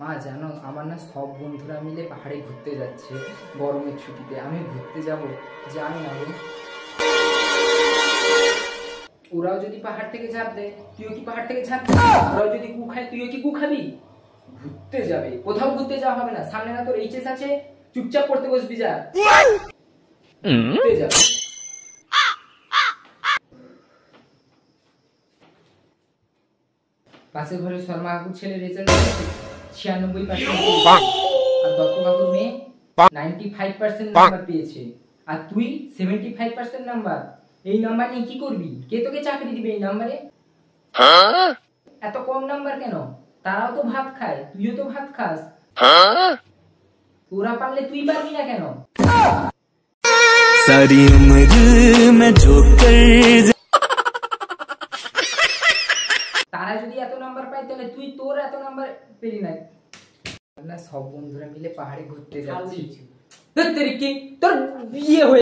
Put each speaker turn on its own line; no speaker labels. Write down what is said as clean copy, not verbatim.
মা জানো আমার না সব বন্ধুরা মিলে পাহাড়ে ঘুরতে যাচ্ছে গরমের ছুটিতে, আমি ঘুরতে যাব জানি না গো। ওরাও যদি পাহাড় থেকে ঝাঁপ দেয় তুইও কি পাহাড় থেকে ঝাঁপ দিবি? ওরাও যদি কু খায় তুইও কি কু খাবি? ঘুরতে যাবে, কোথাও ঘুরতে যাওয়া হবে না, সামনে না তোর এইচএস আছে, চুপচাপ পড়তে বসবি যা। ঘুরতে যাবে। পাশের ঘরে শর্মা কাকুর ছেলে রেজাল্ট 96% আর দত্ত কাকুর মেয়ে 95% নাম্বার পেয়েছে, আর তুই 75% নাম্বার। এই নাম্বার নিয়ে কি করবি? কে তোকে চাকরি দিবে এই নাম্বারে? এত কম নাম্বার কেন? তারাও তো ভাত খায়, তুইও তো ভাত খাস। তোরা পারলে তুই পারবি না কেন? सारी उम्र में जो कर তারা যদি এত নাম্বার পায় তাহলে তুই তোর এত নাম্বার পেলি না। আমরা সব বন্ধুরা মিলে পাহাড়ে ঘুরতে যাচ্ছি। তোর বিয়ে হয়ে